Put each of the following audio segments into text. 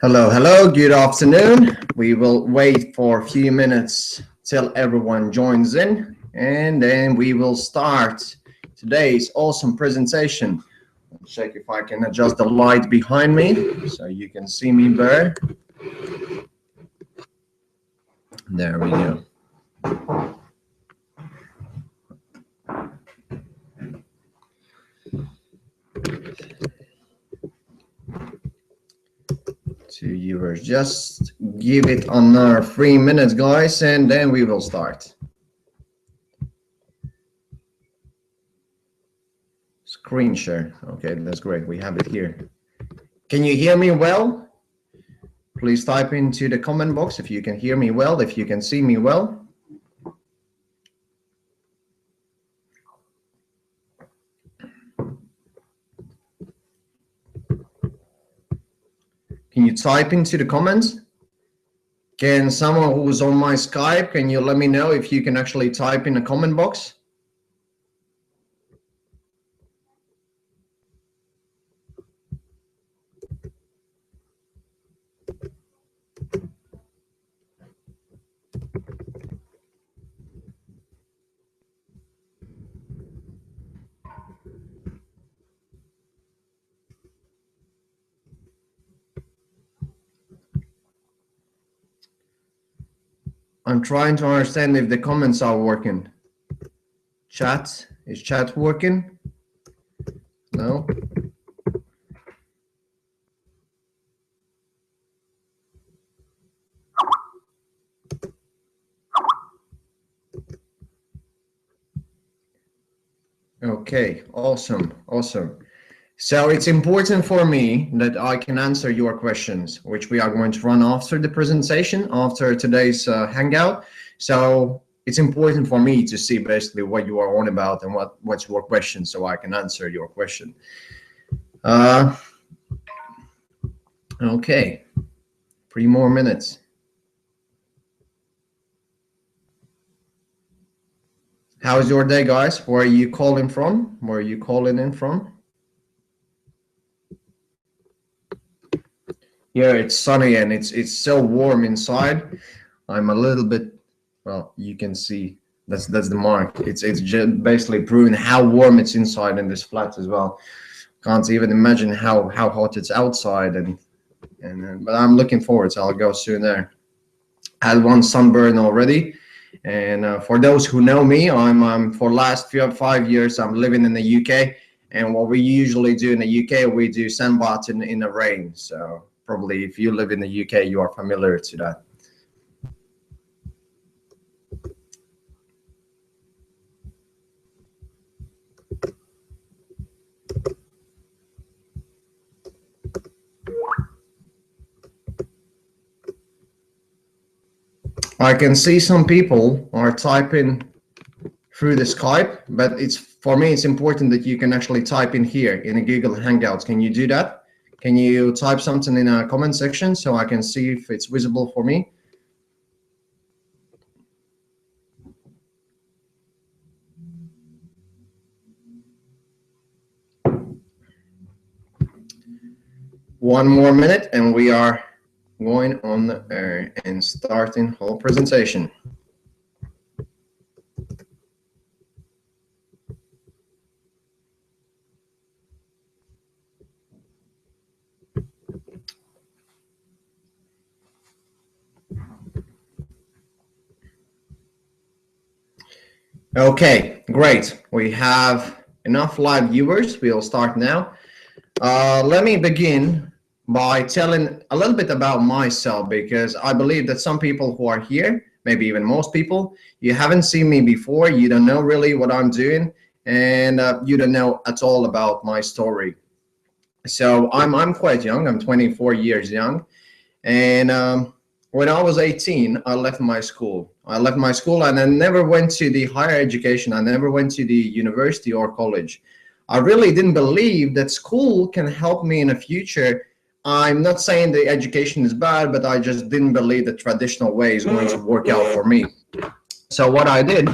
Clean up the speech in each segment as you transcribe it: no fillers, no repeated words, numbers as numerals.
Hello, hello, good afternoon. We will wait for a few minutes till everyone joins in, and then we will start today's awesome presentation. I'll check if I can adjust the light behind me so you can see me better. There we go. Two viewers, just give it another 3 minutes, guys, and then we will start. Screen share. Okay, that's great. We have it here. Can you hear me well? Please type into the comment box if you can hear me well, if you can see me well. Can you type into the comments? Can someone who's on my Skype, can you let me know if you can actually type in the comment box? I'm trying to understand if the comments are working. Chat, is chat working? No? Okay, awesome, awesome. So it's important for me that I can answer your questions, which we are going to run after the presentation, after today's hangout. So it's important for me to see basically what you are on about and what's your question, so I can answer your question. Okay, 3 more minutes. How's your day, guys? Where are you calling from? Where are you calling in from? Yeah, it's sunny and it's so warm inside. I'm a little bit, well, you can see that's the mark. It's just basically proving how warm it's inside in this flat as well. Can't even imagine how hot it's outside, but I'm looking forward, so I'll go soon there. Had one sunburn already, and for those who know me, I'm for last 5 years I'm living in the UK, and what we usually do in the UK, we do sunbath in the rain. So probably if you live in the UK, you are familiar to that. I can see some people are typing through the Skype, but for me, it's important that you can actually type in here in a Google Hangouts. Can you do that? Can you type something in a comment section so I can see if it's visible for me? One more minute and we are going on the air and starting whole presentation. Okay, great. We have enough live viewers. We'll start now. Let me begin by telling a little bit about myself, because I believe that some people who are here, maybe even most people, you haven't seen me before, you don't know really what I'm doing, and you don't know at all about my story. So I'm quite young, I'm 24 years young, and when I was 18, I left my school. And I never went to the higher education. I never went to the university or college. I really didn't believe that school can help me in the future. I'm not saying the education is bad, but I just didn't believe the traditional way is going to work out for me. So what I did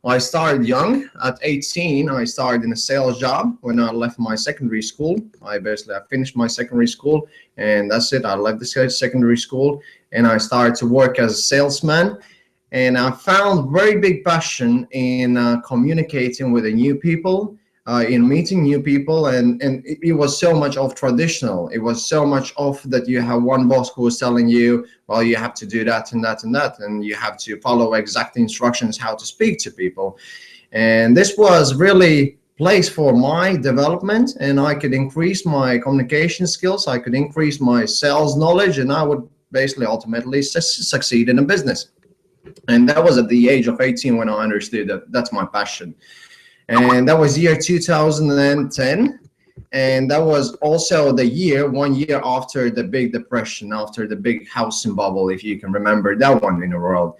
I started young. At 18, I started in a sales job when I left my secondary school. I finished my secondary school, and that's it. I left the secondary school, and I started to work as a salesman. And I found very big passion in communicating with the new people, in meeting new people, and it was so much of traditional. It was so much of that you have one boss who was telling you, well, you have to do that and that and that, and you have to follow exact instructions how to speak to people. And this was really place for my development, and I could increase my communication skills, I could increase my sales knowledge, and I would basically ultimately succeed in a business. And that was at the age of 18 when I understood that that's my passion. And that was year 2010. And that was also the year, 1 year after the big depression, after the big housing bubble, if you can remember that one in the world.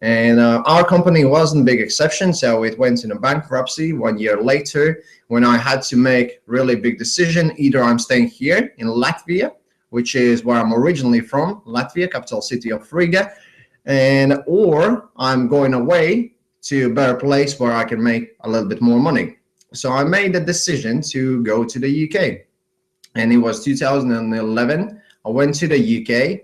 And our company wasn't a big exception, so it went into bankruptcy 1 year later, when I had to make really big decision. Either I'm staying here in Latvia, which is where I'm originally from, Latvia, capital city of Riga, and or I'm going away to a better place where I can make a little bit more money. So I made the decision to go to the UK, and it was 2011. I went to the UK,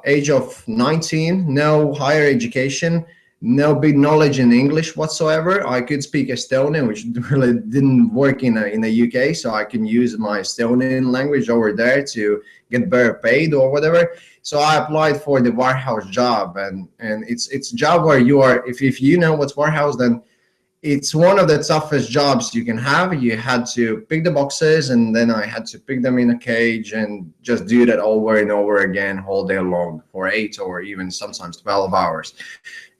age of 19, no higher education, no big knowledge in English whatsoever. I could speak Estonian, which really didn't work in the UK, so I can use my Estonian language over there to get better paid or whatever. So I applied for the warehouse job, and it's a job where you are, if you know what's warehouse, then it's one of the toughest jobs you can have. You had to pick the boxes, and then I had to pick them in a cage and just do that over and over again all day long for 8 or even sometimes 12 hours.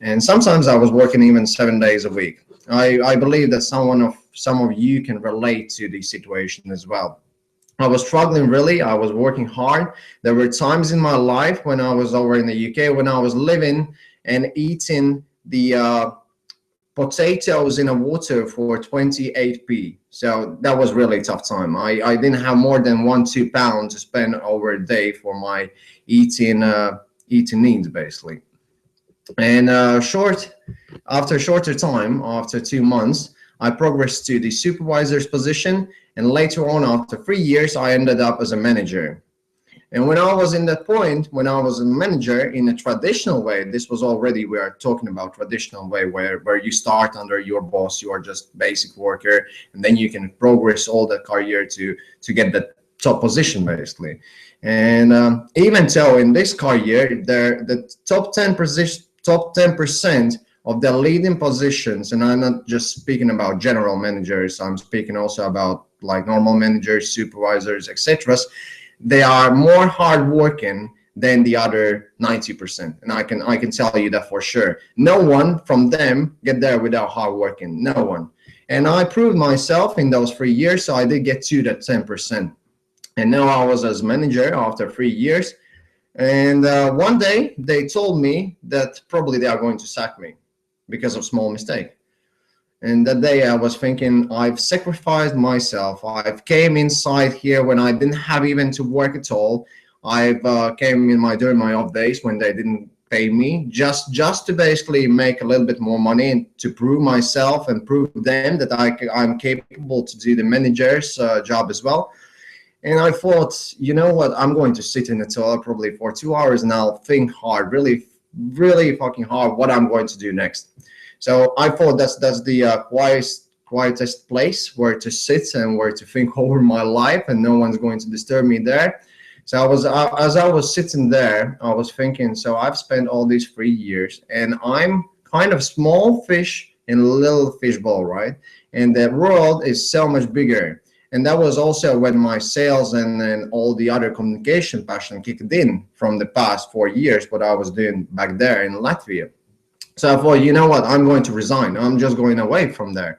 And sometimes I was working even 7 days a week. I believe that some of you can relate to this situation as well. I was struggling really. I was working hard. There were times in my life when I was over in the UK, when I was living and eating the potatoes in a water for 28p. So that was really a tough time. I didn't have more than 1-2 pounds to spend over a day for my eating needs basically. And after shorter time, after 2 months, I progressed to the supervisor's position, and later on, after 3 years, I ended up as a manager. And when I was in that point, when I was a manager in a traditional way, this was already, we are talking about traditional way where you start under your boss, you are just basic worker, and then you can progress all the career to get the top position basically. And even so, in this career, the top 10% of the leading positions, and I'm not just speaking about general managers, I'm speaking also about like normal managers, supervisors, etc. They are more hardworking than the other 90%, and I can tell you that for sure. No one from them get there without hard working. No one. And I proved myself in those 3 years, so I did get to that 10%. And now I was as manager after 3 years. And one day they told me that probably they are going to sack me because of small mistake. And that day I was thinking, I've sacrificed myself. I've came inside here when I didn't have even to work at all. I've came in during my off days when they didn't pay me, just to basically make a little bit more money and to prove myself and prove them that I'm capable to do the manager's job as well. And I thought, you know what, I'm going to sit in the toilet probably for 2 hours and I'll think hard, really, really fucking hard what I'm going to do next. So I thought that's the quietest place where to sit and where to think over my life, and no one's going to disturb me there. So as I was sitting there, I was thinking, so I've spent all these 3 years, and I'm kind of small fish in a little fishbowl, right? And the world is so much bigger. And that was also when my sales and then all the other communication passion kicked in from the past 4 years, what I was doing back there in Latvia. So I thought, you know what, I'm going to resign. I'm just going away from there.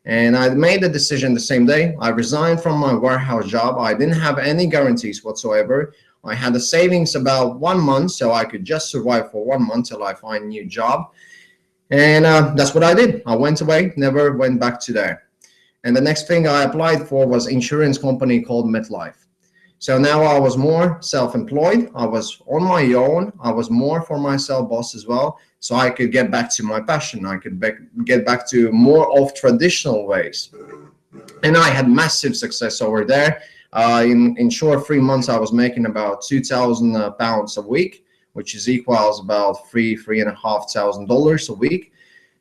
And I made the decision the same day. I resigned from my warehouse job. I didn't have any guarantees whatsoever. I had a savings about 1 month, so I could just survive for 1 month till I find a new job. And that's what I did. I went away, never went back to there. And the next thing I applied for was insurance company called MetLife. So now I was more self-employed. I was on my own. I was more for myself boss as well. So I could get back to my passion. I could get back to more of traditional ways. And I had massive success over there. In short 3 months, I was making about £2,000 a week, which is equals about $3,500 a week.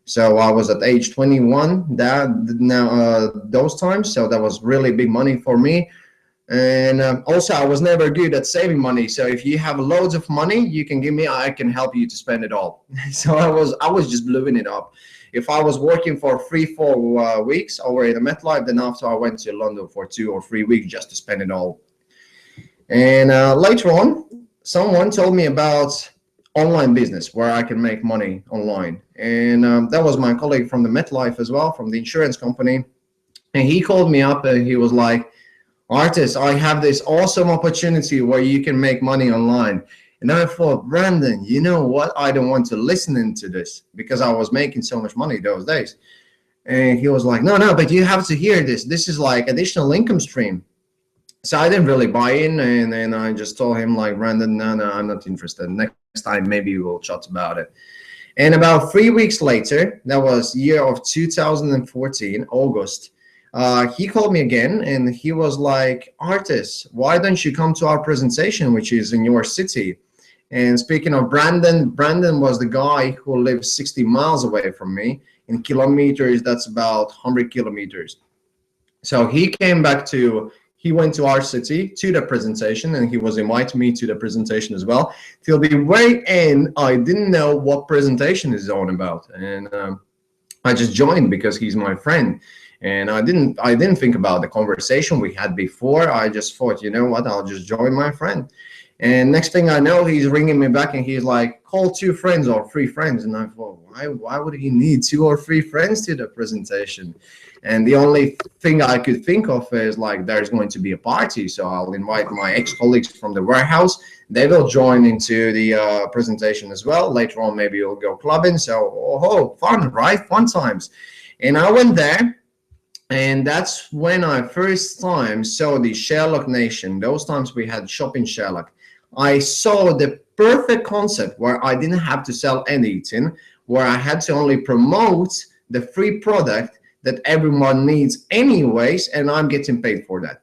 So I was at age 21 those times. So that was really big money for me. And also, I was never good at saving money. So if you have loads of money, you can give me. I can help you to spend it all. So I was just blowing it up. If I was working for 3-4 weeks over in the MetLife, then after I went to London for 2 or 3 weeks just to spend it all. And later on, someone told me about online business where I can make money online. And that was my colleague from the MetLife as well, from the insurance company. And he called me up and he was like, Artist, I have this awesome opportunity where you can make money online. And I thought, Brandon, you know what? I don't want to listen into this because I was making so much money those days. And he was like, no, but you have to hear this. This is like additional income stream. So I didn't really buy in. And then I just told him like, Brandon, no, I'm not interested. Next time, maybe we'll chat about it. And about 3 weeks later, that was year of 2014, August, he called me again and he was like, Artist, why don't you come to our presentation, which is in your city? And speaking of Brandon was the guy who lives 60 miles away from me. In kilometers, that's about 100 kilometers. So he went to our city to the presentation and he was inviting me to the presentation as well. Till the very end, I didn't know what presentation is on about. And I just joined because he's my friend. And I didn't think about the conversation we had before. I just thought, you know what, I'll just join my friend. And next thing I know, he's ringing me back and he's like, call 2 friends or 3 friends. And I thought, why would he need 2 or 3 friends to the presentation? And the only thing I could think of is like, there's going to be a party. So I'll invite my ex-colleagues from the warehouse. They will join into the presentation as well. Later on, maybe we'll go clubbing. So, fun, right? Fun times. And I went there. And that's when I first time saw the Sherlock Nation. Those times we had shop in Sherlock. I saw the perfect concept where I didn't have to sell anything, where I had to only promote the free product that everyone needs anyways, and I'm getting paid for that.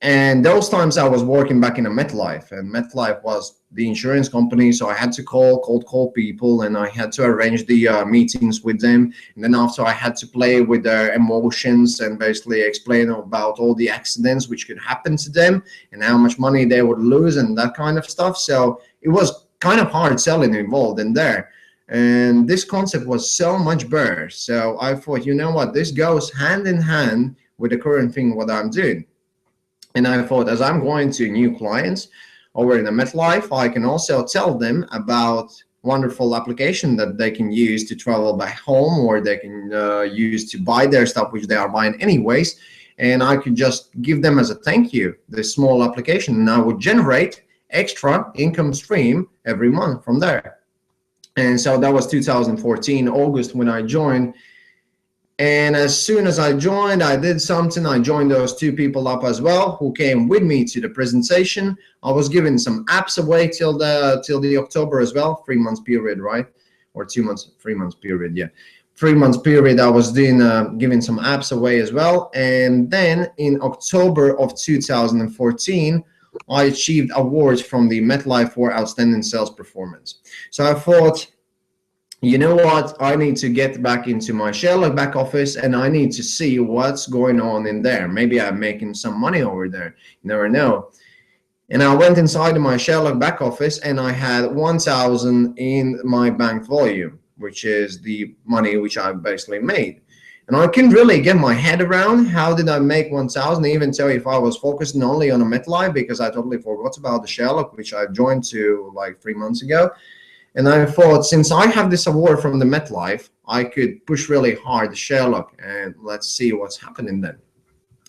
And those times I was working back in a MetLife, and MetLife was the insurance company. So I had to cold call people, and I had to arrange the meetings with them. And then after I had to play with their emotions and basically explain about all the accidents which could happen to them and how much money they would lose and that kind of stuff. So it was kind of hard selling involved in there. And this concept was so much better. So I thought, you know what, this goes hand in hand with the current thing what I'm doing. And I thought, as I'm going to new clients over in the MetLife, I can also tell them about wonderful application that they can use to travel back home, or they can use to buy their stuff, which they are buying anyways. And I could just give them as a thank you this small application, and I would generate extra income stream every month from there. And so that was 2014, August, when I joined. And as soon as I joined, I did something. I joined those 2 people up as well who came with me to the presentation. I was giving some apps away till the October as well, 3 months period, right? Or 2 months, 3 months period, yeah. 3 months period, I was doing giving some apps away as well. And then in October of 2014, I achieved awards from the MetLife for outstanding sales performance. So I thought, you know what, I need to get back into my Sherlock back office and I need to see what's going on in there. Maybe I'm making some money over there. You never know. And I went inside of my Sherlock back office and I had 1,000 in my bank volume, which is the money which I basically made. And I couldn't really get my head around how did I make 1,000, even though if I was focusing only on a MetLife, because I totally forgot about the Sherlock, which I joined to like 3 months ago. And I thought, since I have this award from the MetLife, I could push really hard the Sherlock, and let's see what's happening then.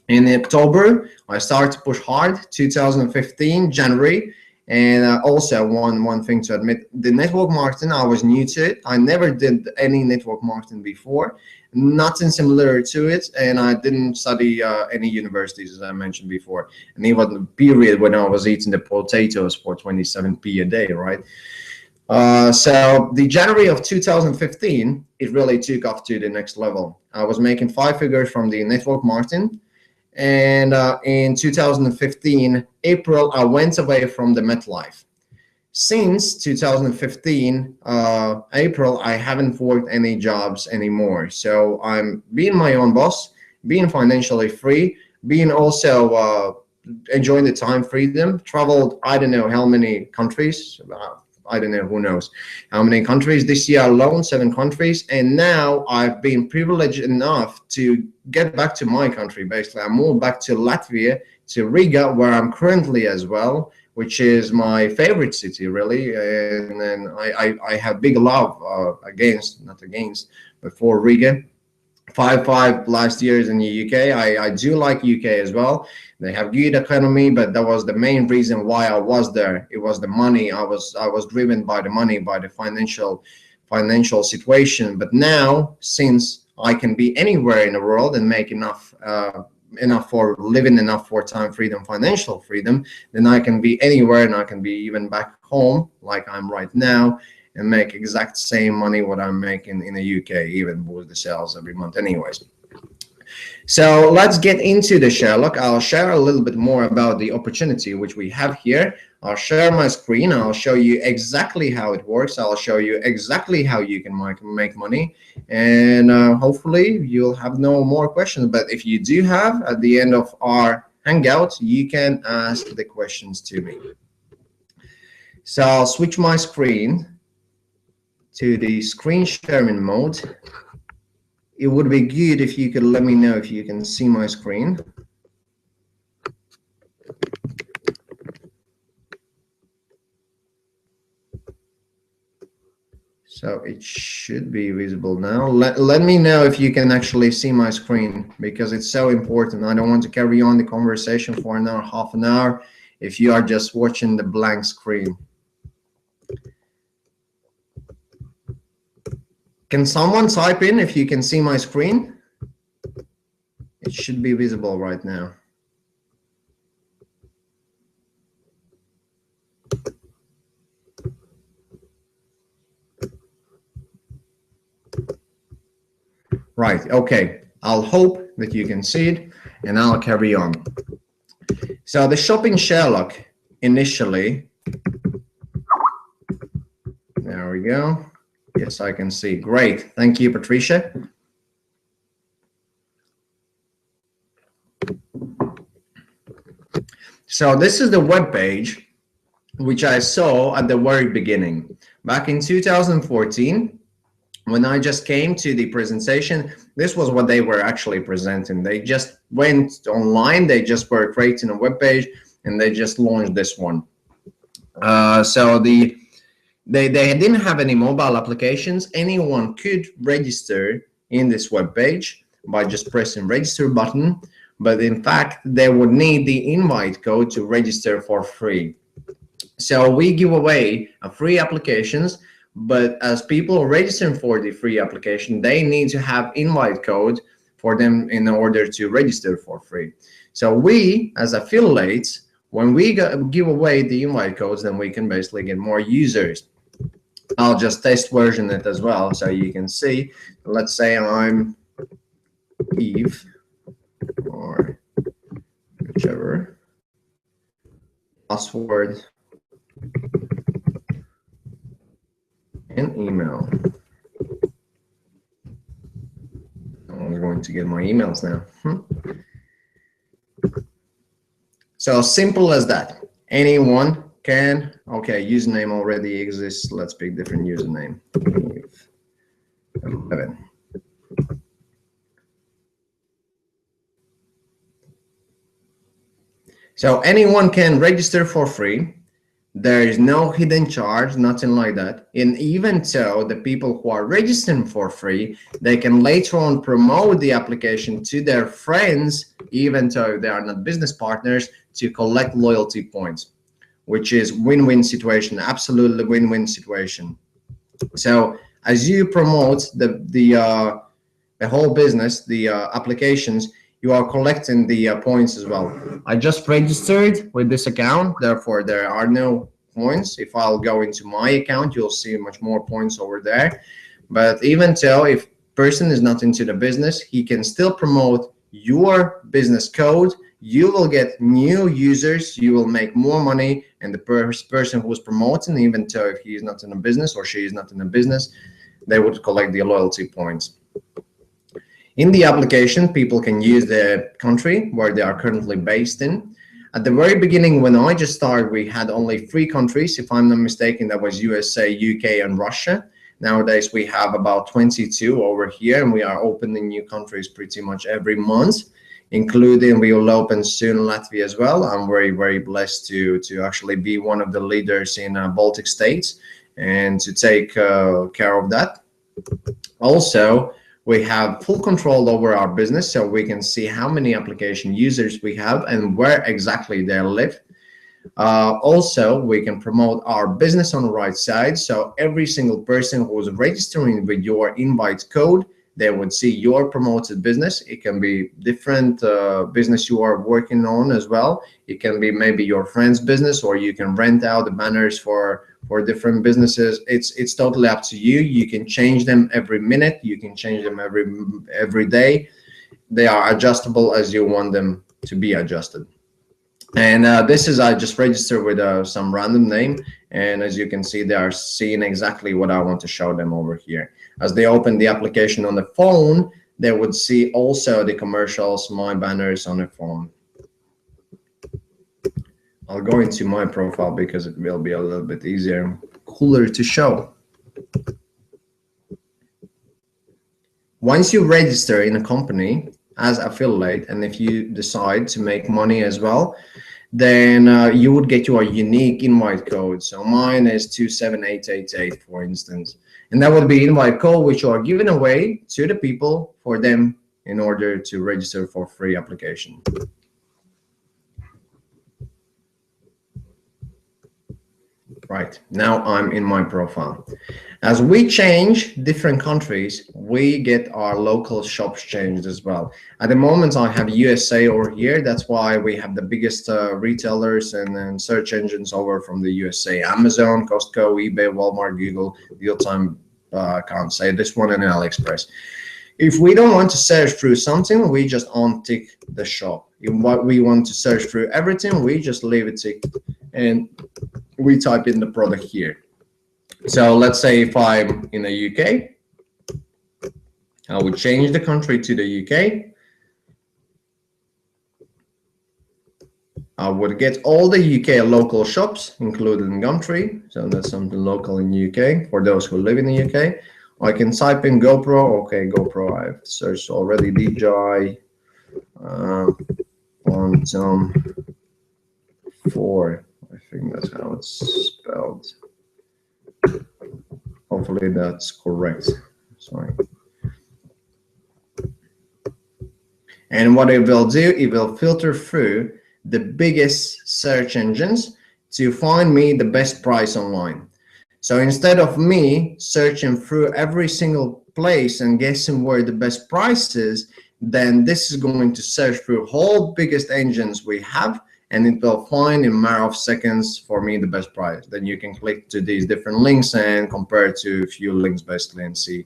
In October, I started to push hard, 2015, January, And also one thing to admit, the network marketing, I was new to it. I never did any network marketing before, nothing similar to it, and I didn't study any universities, as I mentioned before. And even the period when I was eating the potatoes for 27p a day, right? So the January of 2015, it really took off to the next level. I was making 5 figures from the network marketing. And in 2015, April, I went away from the MetLife. Since 2015, April, I haven't worked any jobs anymore. So I'm being my own boss, being financially free, being also enjoying the time freedom, traveled, I don't know how many countries, I don't know, who knows how many countries this year alone, 7 countries. And now I've been privileged enough to get back to my country. Basically, I moved back to Latvia, to Riga, where I'm currently as well, which is my favorite city, really. And then I have big love not against, but for Riga. 5 last years in the UK. I do like UK as well. They have good economy, but that was the main reason why I was there. It was the money. I was driven by the money, by the financial situation. But now, since I can be anywhere in the world and make enough for living, enough for time freedom, financial freedom, then I can be anywhere, and I can be even back home like I'm right now, and make exact same money what I'm making in the UK, even with the sales every month anyways. So let's get into the Sherlock. I'll share a little bit more about the opportunity which we have here. I'll share my screen. I'll show you exactly how it works. I'll show you exactly how you can make money. And hopefully you'll have no more questions. But if you do have, at the end of our hangout, you can ask the questions to me. So I'll switch my screen to the screen sharing mode. It would be good if you could let me know if you can see my screen. So it should be visible now. Let me know if you can actually see my screen, because it's so important. I don't want to carry on the conversation for an hour, half an hour, if you are just watching the blank screen. Can someone type in if you can see my screen? It should be visible right now. Right, okay. I'll hope that you can see it, and I'll carry on. So the shopping Sherlock initially, there we go. Yes, I can see. Great. Thank you, Patricia. So this is the web page which I saw at the very beginning. Back in 2014, when I just came to the presentation, this was what they were actually presenting. They just went online, they just were creating a web page, and they just launched this one. So they didn't have any mobile applications. Anyone could register in this web page by just pressing register button, but in fact they would need the invite code to register for free. So we give away free applications, but as people registering for the free application, they need to have invite code for them in order to register for free. So we, as affiliates, when we give away the invite codes, then we can basically get more users. I'll just test version it as well, so you can see. Let's say I'm Eve, or whichever. Password and email. I'm going to get my emails now. So simple as that. Anyone can. Okay, username already exists. Let's pick different username. 11. So anyone can register for free. There is no hidden charge, nothing like that. And even so, the people who are registering for free, they can later on promote the application to their friends, even though they are not business partners, to collect loyalty points. which is win-win situation, absolutely win-win situation. So as you promote the whole business, the applications, you are collecting the points as well. I just registered with this account, therefore there are no points. If I'll go into my account, you'll see much more points over there. But even so, if person is not into the business, he can still promote your business code. You will get new users, you will make more money, and the person who's promoting, even though if he is not in a business or she is not in a business, they would collect the loyalty points. In the application, people can use the country where they are currently based in. At the very beginning, when I just started, we had only 3 countries. If I'm not mistaken, that was USA, UK, and Russia. Nowadays, we have about 22 over here, and we are opening new countries pretty much every month, including we will open soon Latvia as well. I'm very, very blessed to actually be one of the leaders in Baltic states and to take care of that. Also, we have full control over our business, so we can see how many application users we have and where exactly they live. Also, we can promote our business on the right side, so every single person who is registering with your invite code, they would see your promoted business. It can be different business you are working on as well. It can be maybe your friend's business, or you can rent out the banners for different businesses. It's totally up to you. You can change them every minute. You can change them every day. They are adjustable as you want them to be adjusted. And this is, I just registered with some random name, and as you can see, they are seeing exactly what I want to show them over here. As they open the application on the phone, they would see also the commercials, my banners on the phone. I'll go into my profile because it will be a little bit easier, cooler to show. Once you register in a company as affiliate, and if you decide to make money as well, then you would get your unique invite code. So mine is 27888, for instance, and that would be invite code which you are giving away to the people for them in order to register for free application. Right, now I'm in my profile. As we change different countries, we get our local shops changed as well. At the moment, I have USA over here. That's why we have the biggest retailers and search engines over from the USA. Amazon, Costco, eBay, Walmart, Google, Dealtime, can't say this one, and AliExpress. If we don't want to search through something, we just untick the shop. If what we want to search through everything, we just leave it ticked and we type in the product here. So let's say if I'm in the UK, I would change the country to the UK. I would get all the UK local shops, including Gumtree. So that's something local in UK for those who live in the UK. I can type in GoPro. Okay, GoPro, I've searched already. DJI Quantum 4. I think that's how it's spelled. Hopefully that's correct. Sorry. And what it will do, it will filter through the biggest search engines to find me the best price online. So instead of me searching through every single place and guessing where the best price is, then this is going to search through all biggest engines we have, and it will find in a matter of seconds for me the best price. Then you can click to these different links and compare to a few links basically and see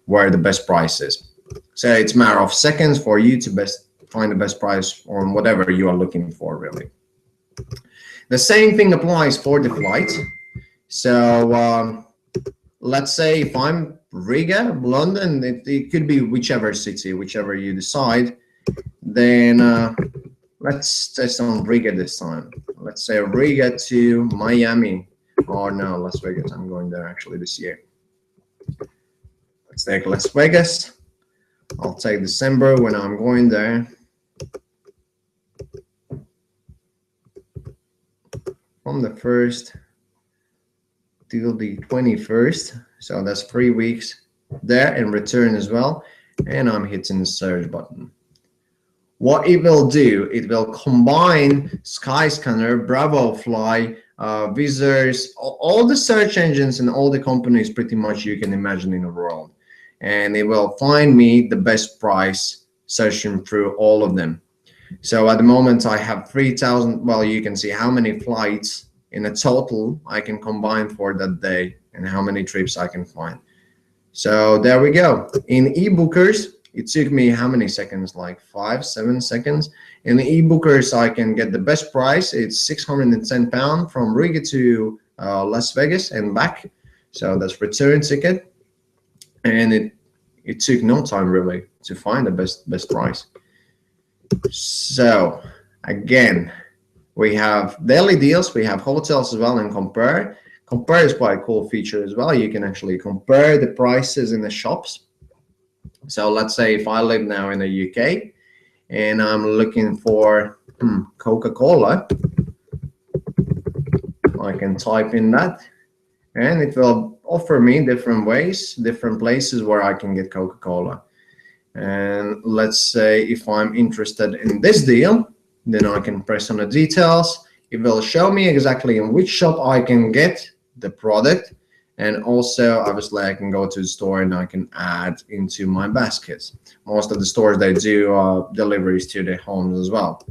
where the best price is. So it's a matter of seconds for you to find the best price on whatever you are looking for, really. The same thing applies for the flight. So let's say if I'm Riga, London, it could be whichever city, whichever you decide. Then let's test on Riga this time. Let's say Riga to Miami, or no, Las Vegas. I'm going there actually this year. Let's take Las Vegas. I'll take December when I'm going there. From the 1st till the 21st. So that's 3 weeks there, and return as well. And I'm hitting the search button. What it will do, it will combine Skyscanner, Bravo Fly, visitors, all the search engines and all the companies pretty much you can imagine in the world. And it will find me the best price searching through all of them. So at the moment I have 3,000, well, you can see how many flights in a total I can combine for that day and how many trips I can find. So there we go. In eBookers, it took me how many seconds? Like 5-7 seconds. In the eBookers, I can get the best price. It's £610 from Riga to Las Vegas and back. So that's return ticket. And it took no time really to find the best price. So again, we have daily deals, we have hotels as well, and compare. Compare is quite a cool feature as well. You can actually compare the prices in the shops. So let's say if I live now in the UK and I'm looking for Coca-Cola, I can type in that and it will offer me different ways, different places where I can get Coca-Cola. And let's say if I'm interested in this deal, then I can press on the details. It will show me exactly in which shop I can get the product. And also, obviously, I can go to the store and I can add into my baskets. Most of the stores, they do deliveries to their homes as well.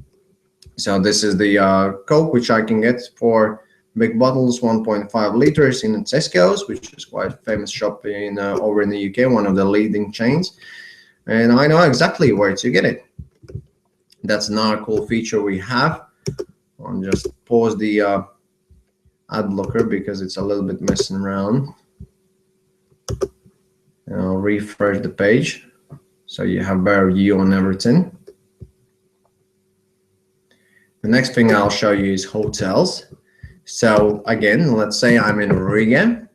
So this is the Coke, which I can get for big bottles, 1.5 liters in Tesco's, which is quite a famous shop in over in the UK, one of the leading chains. And I know exactly where to get it. That's another cool feature we have. I'll just pause the ad blocker because it's a little bit messing around. And I'll refresh the page so you have better view on everything. The next thing I'll show you is hotels. So again, let's say I'm in Riga,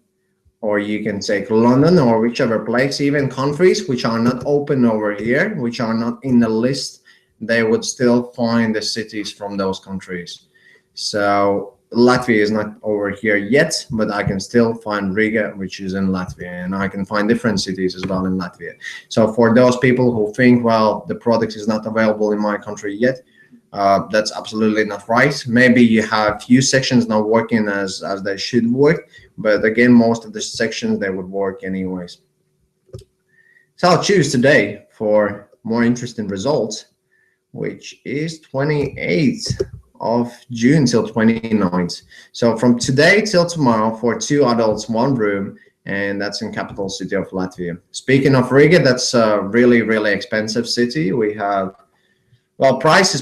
or you can take London or whichever place, even countries which are not open over here, which are not in the list, they would still find the cities from those countries. So Latvia is not over here yet, but I can still find Riga, which is in Latvia, and I can find different cities as well in Latvia. So for those people who think, well, the product is not available in my country yet, that's absolutely not right. Maybe you have few sections not working as they should work, but again, most of the sections, they would work anyways. So I'll choose today for more interesting results, which is 28th of June till 29th. So from today till tomorrow for 2 adults, 1 room, and that's in capital city of Latvia. Speaking of Riga, that's a really, really expensive city. We have, well, prices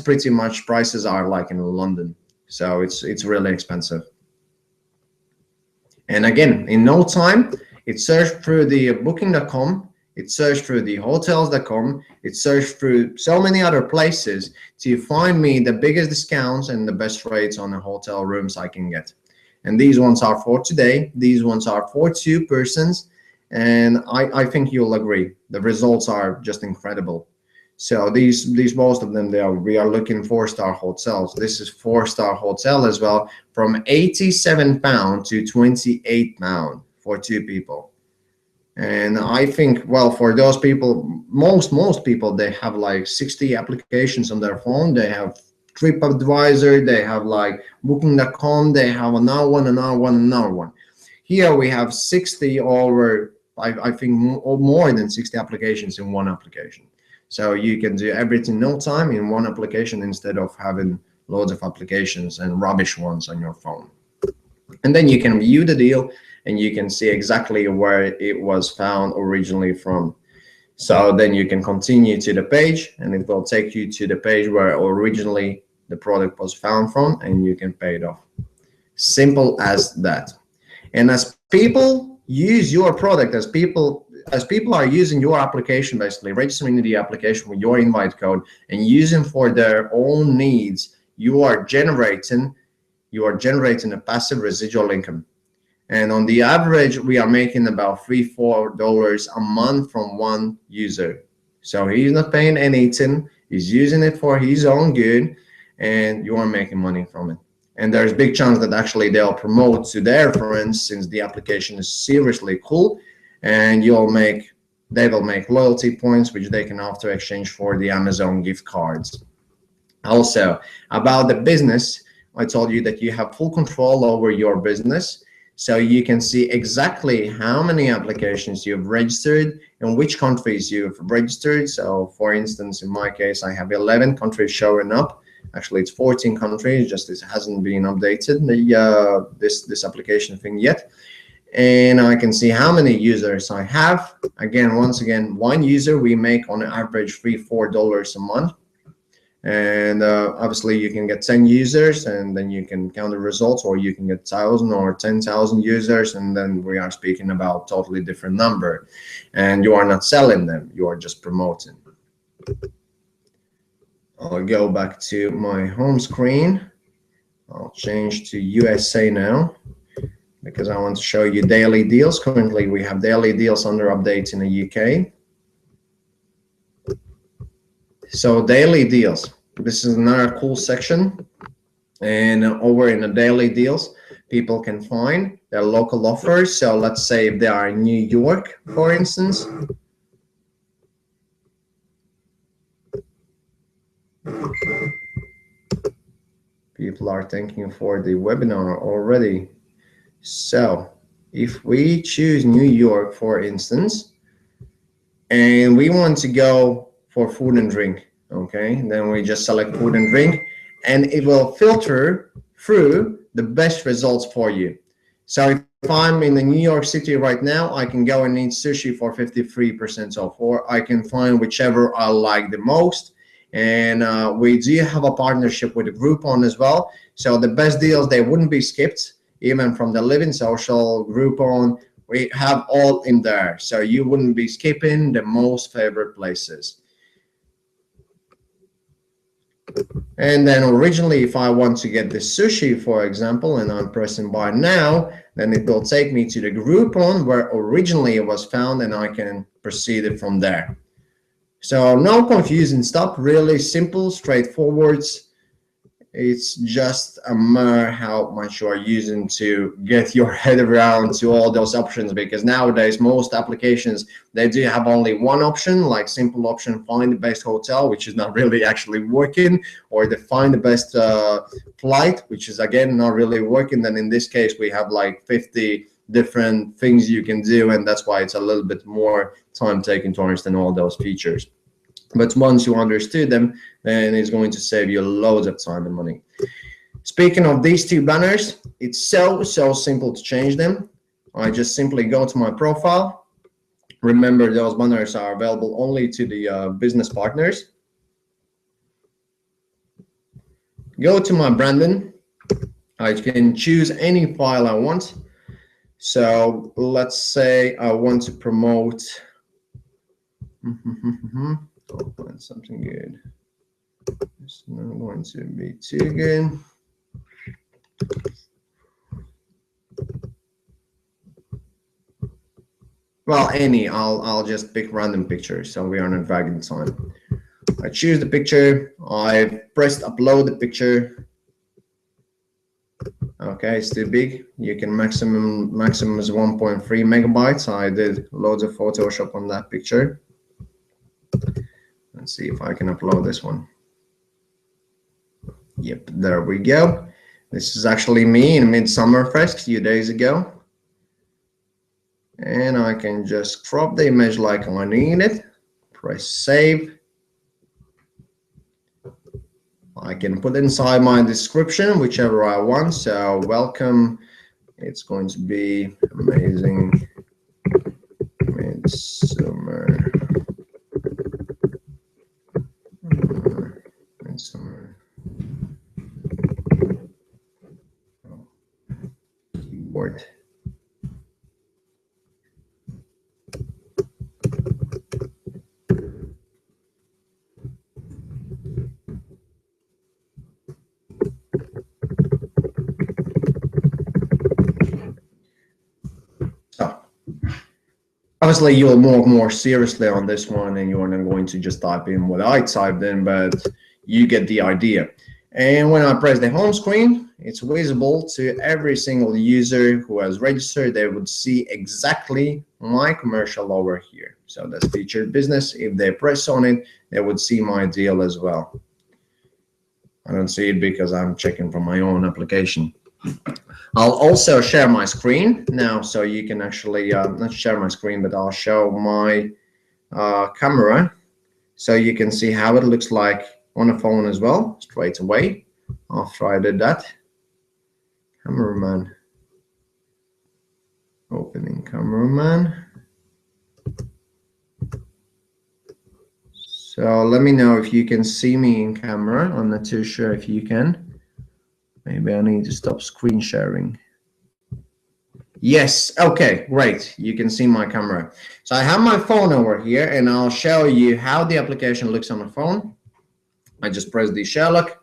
are like in London. So it's really expensive. And again, in no time, it searched through the booking.com, it searched through the hotels.com, it searched through so many other places to find me the biggest discounts and the best rates on the hotel rooms I can get. And these ones are for today. These ones are for 2 persons. And I think you'll agree. The results are just incredible. So these most of them, we are looking 4-star hotels. This is 4-star hotel as well, from £87 to £28 for 2 people. And I think, well, for those people, most people, they have like 60 applications on their phone. They have TripAdvisor, they have like Booking.com, they have another one. Here we have 60 over, I think more than 60 applications in one application. So you can do everything no time in one application instead of having loads of applications and rubbish ones on your phone. And then you can view the deal and you can see exactly where it was found originally from. So then you can continue to the page and it will take you to the page where originally the product was found from, and you can pay it off. Simple as that. And as people use your product, as people are using your application, basically registering the application with your invite code and using for their own needs, you are generating a passive residual income. And on the average, we are making about $3-4 a month from one user. So he's not paying anything, he's using it for his own good, and you are making money from it. And there's big chance that actually they'll promote to their friends, since the application is seriously cool, and they will make loyalty points, which they can after exchange for the Amazon gift cards. Also, about the business, I told you that you have full control over your business. So you can see exactly how many applications you've registered and which countries you've registered. So for instance, in my case, I have 11 countries showing up. Actually, it's 14 countries, just this hasn't been updated, this application thing yet. And I can see how many users I have. Again, once again, one user, we make on average $3-4 a month. And obviously you can get 10 users and then you can count the results, or you can get 1,000 or 10,000 users, and then we are speaking about totally different number, and you are not selling them, you are just promoting. I'll go back to my home screen. I'll change to USA now because I want to show you daily deals. Currently we have daily deals under updates in the UK. So daily deals, this is another cool section, and over in the daily deals, people can find their local offers. So let's say if they are in New York, for instance, people are thanking for the webinar already. So if we choose New York, for instance, and we want to go for food and drink, okay, then we just select food and drink, and it will filter through the best results for you. So if I'm in the New York City right now, I can go and eat sushi for 53% off, or I can find whichever I like the most. And we do have a partnership with Groupon as well. So the best deals, they wouldn't be skipped, even from the Living Social, Groupon, we have all in there. So you wouldn't be skipping the most favorite places. And then originally, if I want to get the sushi, for example, and I'm pressing buy now, then it will take me to the Groupon where originally it was found, and I can proceed it from there. So no confusing stuff, really simple, straightforward. It's just a matter how much you are using to get your head around to all those options, because nowadays most applications, they do have only one option, like simple option, find the best hotel, which is not really actually working, or they find the best flight, which is again not really working. Then in this case we have like 50 different things you can do, and that's why it's a little bit more time taking to understand all those features. But once you understood them, then it's going to save you loads of time and money. Speaking of these two banners, it's so simple to change them. I just simply go to my profile. Remember, those banners are available only to the business partners. Go to my branding. I can choose any file I want. So let's say I want to promote I'll find something good. It's not going to be too good. Well, I'll just pick random pictures, so we are not dragging time. I choose the picture. I pressed upload the picture. Okay, it's too big. You can maximum is 1.3 megabytes. I did loads of Photoshop on that picture. Let's see if I can upload this one. Yep, there we go. This is actually me in Midsummerfest a few days ago. And I can just crop the image like I need it. Press save. I can put inside my description whichever I want. So welcome. It's going to be amazing midsummer. Keyboard. Obviously, you'll more seriously on this one, and you're not going to just type in what I typed in, but you get the idea. And when I press the home screen, it's visible to every single user who has registered. They would see exactly my commercial over here. So that's featured business. If they press on it, they would see my deal as well. I don't see it because I'm checking from my own application. I'll also share my screen now, so you can actually not share my screen, but I'll show my camera, so you can see how it looks like on a phone as well straight away after I did that. Cameraman, opening cameraman. So let me know if you can see me in camera. I'm not too sure if you can. Maybe I need to stop screen sharing. Yes, okay, great. You can see my camera. So I have my phone over here, and I'll show you how the application looks on the phone. I just press the Sherlock.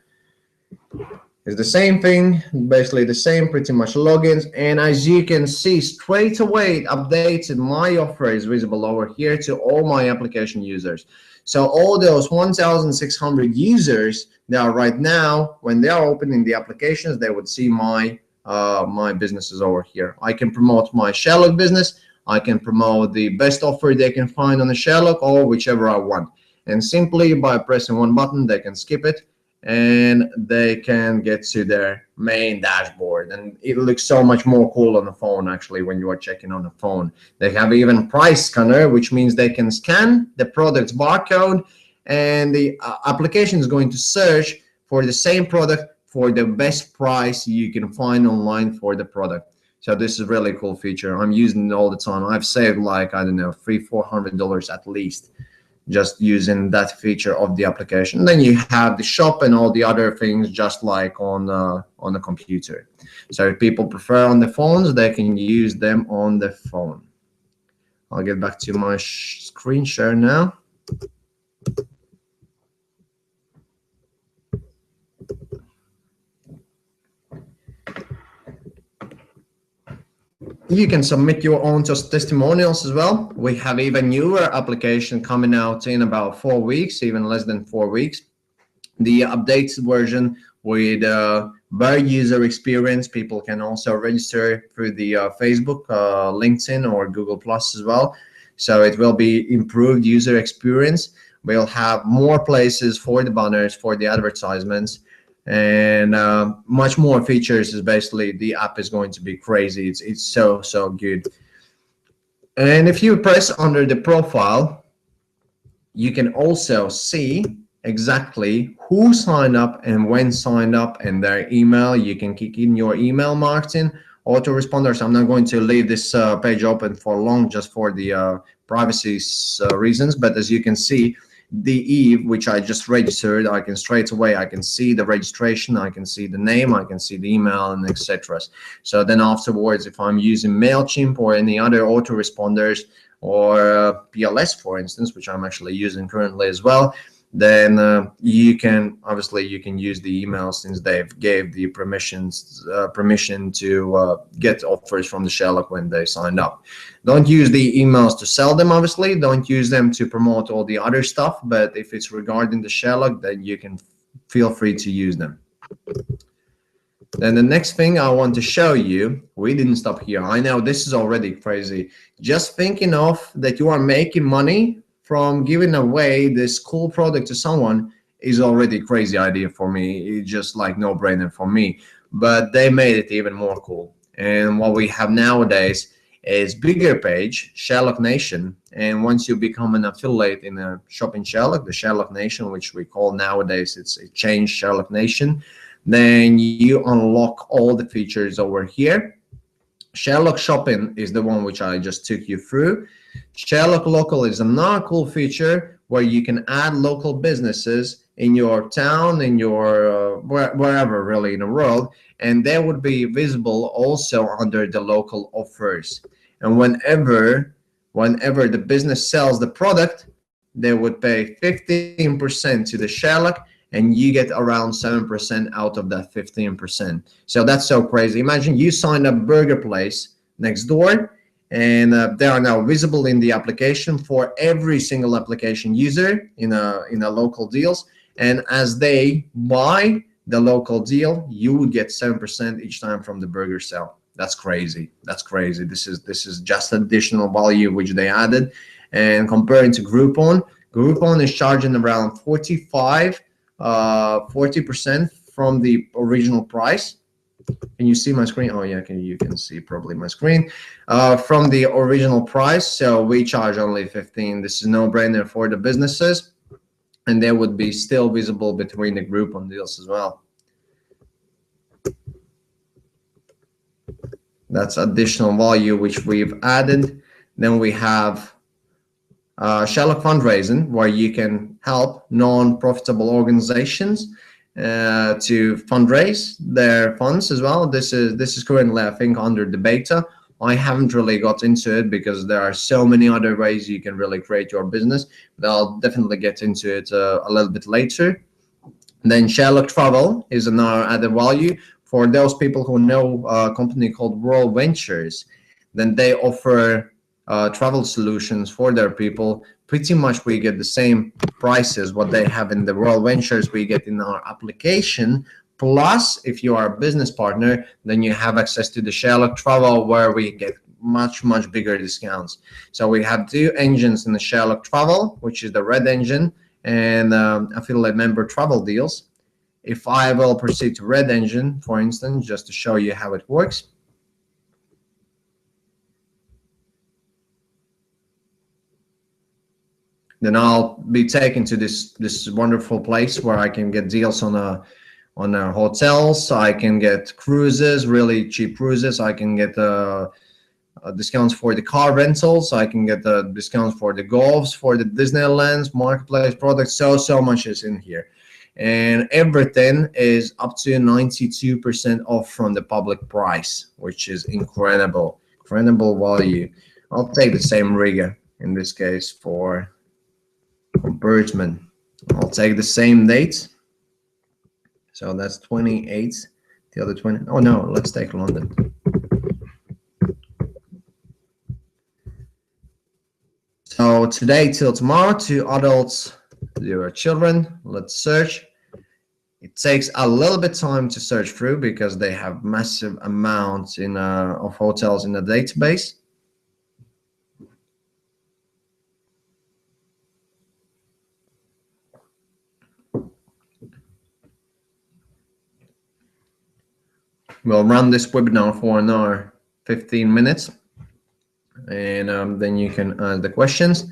It's the same thing, basically the same, pretty much logins. And as you can see, straight away it updated my offer is visible over here to all my application users. So all those 1,600 users that are right now, when they are opening the applications, they would see my my businesses over here. I can promote my Sherlock business. I can promote the best offer they can find on the Sherlock, or whichever I want. And simply by pressing one button, they can skip it and they can get to their main dashboard. And it looks so much more cool on the phone, actually, when you are checking on the phone. They have even price scanner, which means they can scan the product's barcode, and the application is going to search for the same product for the best price you can find online for the product. So this is a really cool feature. I'm using it all the time. I've saved like, I don't know, $300-400 at least, just using that feature of the application. Then you have the shop and all the other things just like on the computer. So if people prefer on the phones, they can use them on the phone. I'll get back to my screen share now. You can submit your own testimonials as well. We have even newer application coming out in about 4 weeks, even less than 4 weeks. The updated version with better user experience. People can also register through the Facebook, LinkedIn, or Google Plus as well. So it will be improved user experience. We'll have more places for the banners, for the advertisements, and much more features. Is basically the app is going to be crazy. It's so good. And if you press under the profile, you can also see exactly who signed up and when signed up and their email. You can kick in your email marketing autoresponders. I'm not going to leave this page open for long just for the privacy reasons, but as you can see, the Eve, which I just registered, I can straight away, I can see the registration, I can see the name, I can see the email, and etc. So then afterwards, if I'm using MailChimp or any other autoresponders or PLS, for instance, which I'm actually using currently as well, then you can use the email, since they've gave the permission to get offers from the Sherlock when they signed up. Don't use the emails to sell them, obviously. Don't use them to promote all the other stuff, but if it's regarding the Sherlock, then you can feel free to use them. Then the next thing I want to show you, we didn't stop here. I know this is already crazy. Just thinking of that you are making money from giving away this cool product to someone is already a crazy idea for me. It's just like no-brainer for me. But they made it even more cool. And what we have nowadays is bigger page, Sherlock Nation. And once you become an affiliate in a shop in Sherlock, the Sherlock Nation, which we call nowadays, it's a changed Sherlock Nation, then you unlock all the features over here. Sherlock Shopping is the one which I just took you through. Sherlock Local is another cool feature where you can add local businesses in your town, in your wherever really in the world, and they would be visible also under the local offers. And whenever the business sells the product, they would pay 15% to the Sherlock, and you get around 7% out of that 15%. So that's so crazy. Imagine you signed up burger place next door, and they are now visible in the application for every single application user in a local deals. And as they buy the local deal, you would get 7% each time from the burger sale. That's crazy. That's crazy. This is just additional value which they added. And comparing to Groupon, Groupon is charging around 45 40% from the original price. Can you see my screen? Oh yeah, you can see probably my screen. From the original price, so we charge only 15. This is no brainer for the businesses, and they would be still visible between the Groupon deals as well. That's additional value which we've added. Then we have Sherlock fundraising, where you can help non-profitable organizations to fundraise their funds as well. This is currently, I think, under the beta. I haven't really got into it because there are so many other ways you can really create your business, but I'll definitely get into it a little bit later. Then Sherlock Travel is another added value for those people who know a company called World Ventures. Then they offer travel solutions for their people. Pretty much we get the same prices what they have in the World Ventures we get in our application. Plus, if you are a business partner, then you have access to the Sherlock Travel, where we get much bigger discounts. So we have two engines in the Sherlock Travel, which is the red engine, and affiliate member travel deals. If I will proceed to red engine, for instance, just to show you how it works. Then I'll be taken to this wonderful place where I can get deals on hotels. I can get cruises, really cheap cruises. I can get discounts for the car rentals. I can get the discounts for the golfs, for the Disneyland's marketplace products. So much is in here, and everything is up to 92% off from the public price, which is incredible value. I'll take the same rigger in this case for Bergman. I'll take the same date. So that's 28. The other 20. Oh no, let's take London. So today till tomorrow, 2 adults, 0 children. Let's search. It takes a little bit time to search through because they have massive amounts of hotels in the database. We'll run this webinar for an hour, 15 minutes, and then you can ask the questions.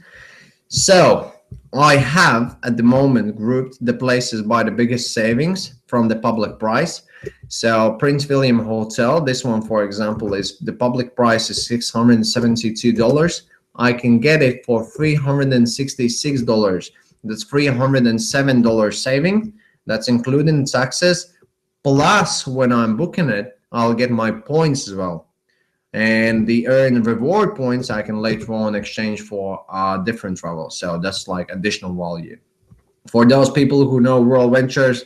So I have at the moment grouped the places by the biggest savings from the public price. So Prince William Hotel, this one, for example, is the public price is $672. I can get it for $366. That's $307 saving. That's including taxes. Plus, when I'm booking it, I'll get my points as well. And the earn and reward points I can later on exchange for different travel. So that's like additional value. For those people who know World Ventures,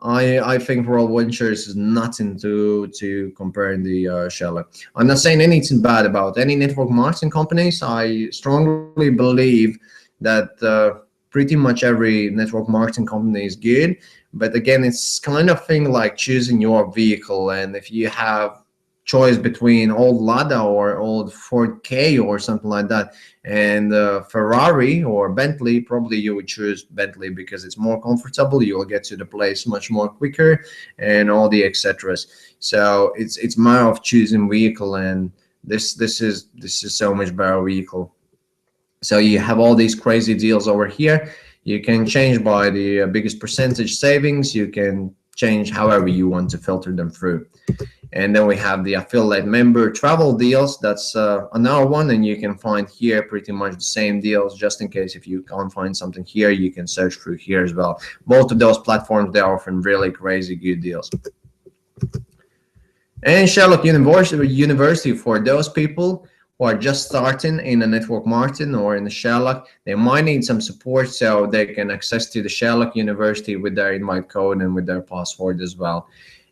I think World Ventures is nothing to compare the Sherlock. I'm not saying anything bad about any network marketing companies. I strongly believe that pretty much every network marketing company is good. But again, it's kind of thing like choosing your vehicle. And if you have choice between old Lada or old Ford K or something like that, and Ferrari or Bentley, probably you would choose Bentley because it's more comfortable. You will get to the place much more quicker, and all the etceteras. So it's more of choosing vehicle, and this is so much better vehicle. So you have all these crazy deals over here. You can change by the biggest percentage savings. You can change however you want to filter them through. And then we have the affiliate member travel deals. That's another one, and you can find here pretty much the same deals. Just in case if you can't find something here, you can search through here as well. Both of those platforms, they're offering really crazy good deals. And Sherlock University, for those people who are just starting in a network marketing or in the Sherlock, they might need some support, so they can access to the Sherlock University with their invite code and with their password as well.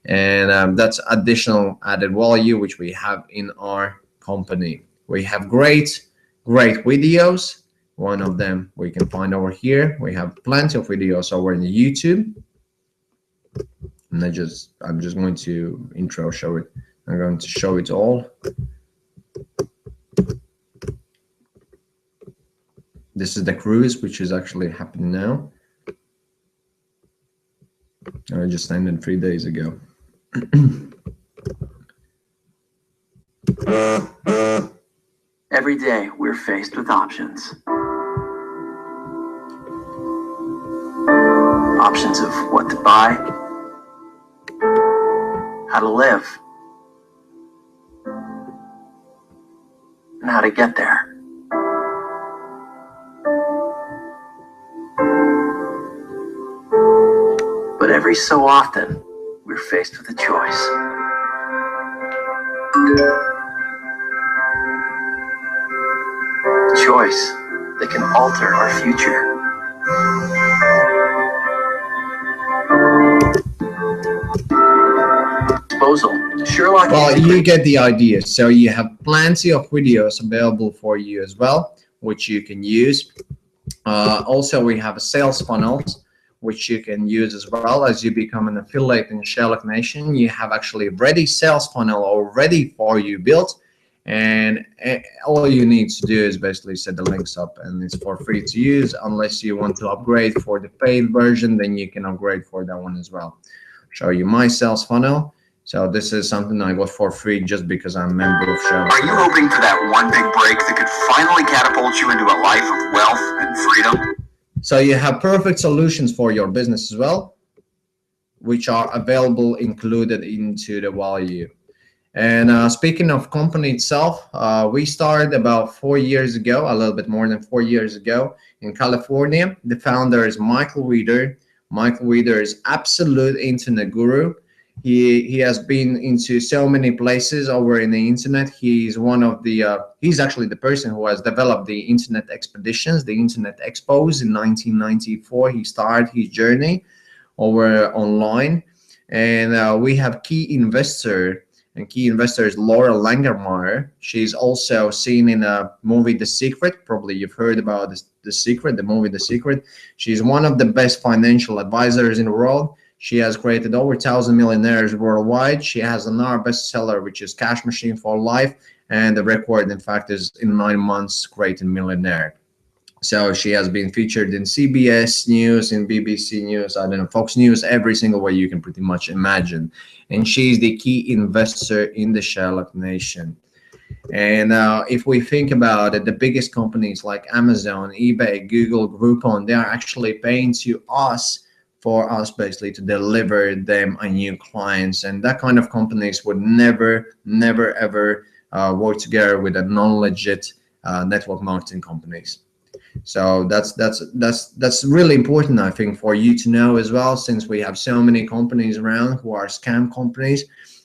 And that's additional added value which we have in our company. We have great videos. One of them we can find over here. We have plenty of videos over in the YouTube. And I'm just going to show it. I'm going to show it all. This is the cruise, which is actually happening now. I just ended 3 days ago. Every day we're faced with options. Options of what to buy, how to live, and how to get there. But every so often, we're faced with a choice. A choice that can alter our future. Sherlock. Well, you get the idea. So you have plenty of videos available for you as well, which you can use. Also, we have a sales funnels, which you can use as well. As you become an affiliate in Sherlock Nation, you have actually ready sales funnel already for you built. And all you need to do is basically set the links up, and it's for free to use. Unless you want to upgrade for the paid version, then you can upgrade for that one as well. Show you my sales funnel. So this is something I got for free just because I'm a member of Sherlock. Are you hoping for that one big break that could finally catapult you into a life of wealth and freedom? So you have perfect solutions for your business as well, which are available included into the value. And speaking of company itself, we started about 4 years ago, a little bit more than 4 years ago in California. The founder is Michael Weeder. Michael Weeder is absolute internet guru. He has been into so many places over in the internet. He's one of the he's actually the person who has developed the internet expeditions, the internet expos in 1994. He started his journey over online, and we have key investor, and key investor is Laura Langermeyer. She's also seen in a movie The Secret. Probably you've heard about The Secret, the movie The Secret. She's one of the best financial advisors in the world. She has created over 1,000 millionaires worldwide. She has another bestseller, which is Cash Machine for Life. And the record, in fact, is in 9 months, creating millionaire. So she has been featured in CBS News, in BBC News, I don't know, Fox News, every single way you can pretty much imagine. And she's the key investor in the Sherlock Nation. And if we think about it, the biggest companies like Amazon, eBay, Google, Groupon, they are actually paying to us for us basically to deliver them a new clients. And that kind of companies would never ever work together with a non-legit network marketing companies. So that's really important, I think, for you to know as well, since we have so many companies around who are scam companies,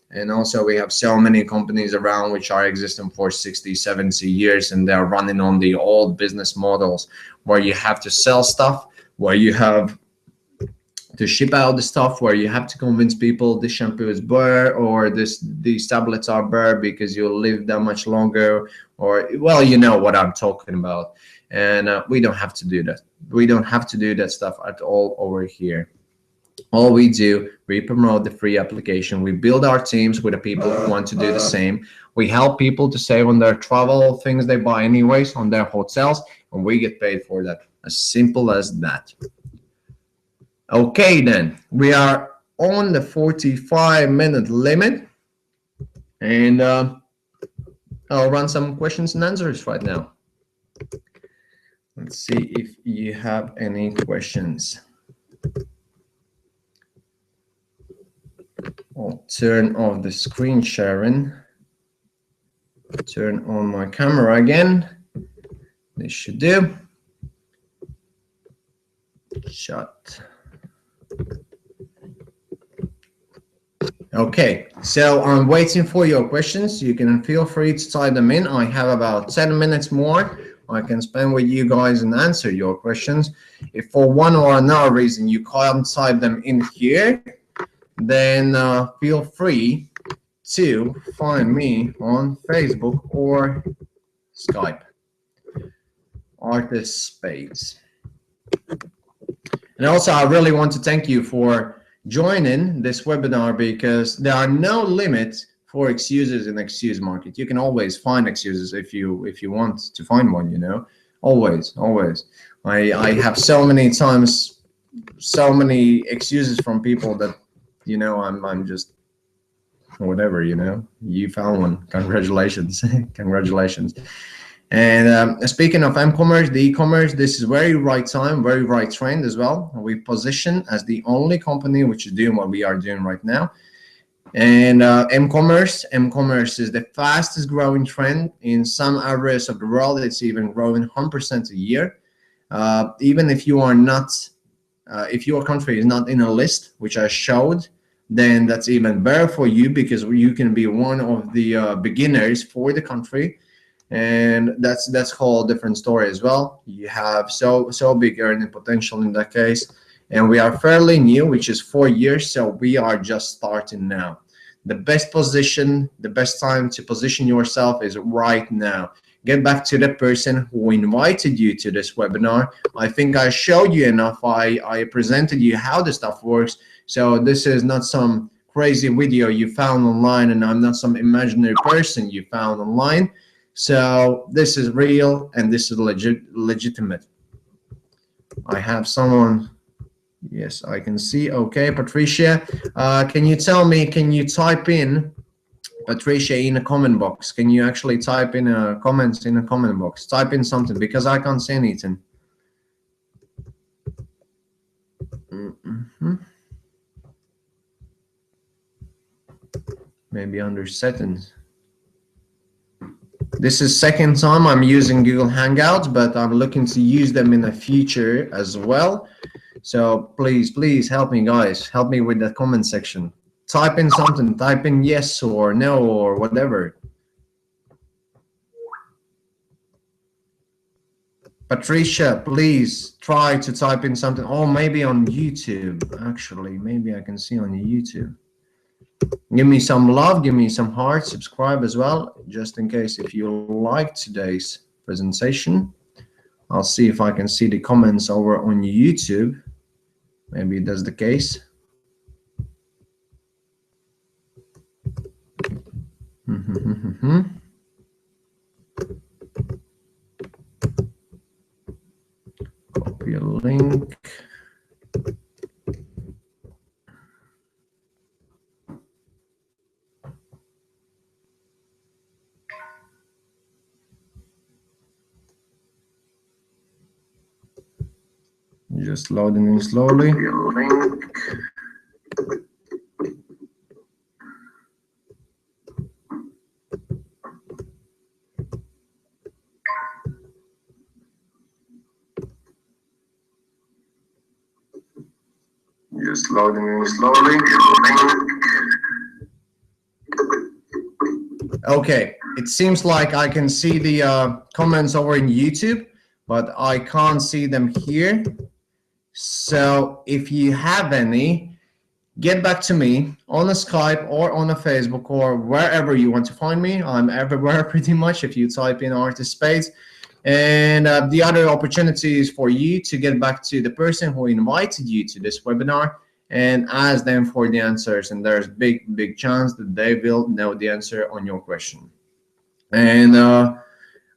and also we have so many companies around which are existing for 60, 70 years, and they're running on the old business models where you have to sell stuff, where you have to ship out the stuff, where you have to convince people this shampoo is better, or these tablets are better because you'll live that much longer, or, well, you know what I'm talking about. And we don't have to do that. We don't have to do that stuff at all over here. All we do, we promote the free application. We build our teams with the people who want to do the same. We help people to save on their travel things they buy anyways, on their hotels, and we get paid for that. As simple as that. Okay, then we are on the 45-minute limit, and I'll run some questions and answers right now. Let's see if you have any questions. I'll turn off the screen sharing. Turn on my camera again. This should do. Shut. Okay, so I'm waiting for your questions. You can feel free to type them in. I have about 10 minutes more I can spend with you guys and answer your questions. If for one or another reason you can't type them in here, then feel free to find me on Facebook or Skype. Artist Spades. And also, I really want to thank you for joining this webinar, because there are no limits for excuses in the excuse market. You can always find excuses if you want to find one, you know. Always. I have so many times so many excuses from people that, I'm just whatever. You found one. Congratulations. Congratulations. And speaking of m-commerce, the e-commerce, this is very right time, very right trend as well. We position as the only company which is doing what we are doing right now. And m-commerce is the fastest growing trend in some areas of the world. It's even growing 100% a year. Even if you are not, if your country is not in a list, which I showed, then that's even better for you, because you can be one of the beginners for the country. And that's a whole different story as well. You have so big earning potential in that case. And we are fairly new, which is 4 years, so we are just starting now. The best position, the best time to position yourself is right now. Get back to the person who invited you to this webinar. I think I showed you enough. I presented you how the stuff works. So this is not some crazy video you found online, and I'm not some imaginary person you found online. So this is real, and this is legitimate. I have someone. Yes, I can see. Okay, Patricia, can you tell me, can you type in, Patricia, in a comment box? Can you actually type in comments in a comment box? Type in something, because I can't see anything. Maybe under settings. This is second time I'm using Google Hangouts, but I'm looking to use them in the future as well. So please help me, guys. Help me with the comment section. Type in something. Type in yes or no or whatever. Patricia, please try to type in something. Oh, maybe on YouTube. Actually, maybe I can see on YouTube. Give me some love. Give me some hearts. Subscribe as well, just in case if you like today's presentation. I'll see if I can see the comments over on YouTube. Maybe that's the case. Copy a link. Just loading in slowly. Just loading in slowly. Okay, it seems like I can see the comments over in YouTube, but I can't see them here. So if you have any, get back to me on a Skype or on a Facebook or wherever you want to find me. I'm everywhere pretty much if you type in Artist Space. And the other opportunity is for you to get back to the person who invited you to this webinar and ask them for the answers. And there's big chance that they will know the answer on your question. And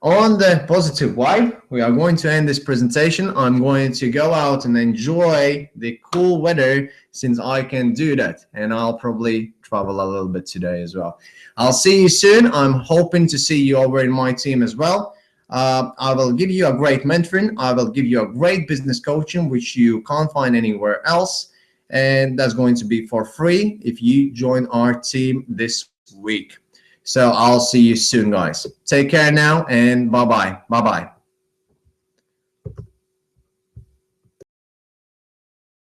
on the positive vibe, we are going to end this presentation. I'm going to go out and enjoy the cool weather, since I can do that. And I'll probably travel a little bit today as well. I'll see you soon. I'm hoping to see you over in my team as well. I will give you a great mentoring. I will give you a great business coaching, which you can't find anywhere else. And that's going to be for free if you join our team this week. So I'll see you soon, guys. Take care now, and bye-bye. Bye-bye.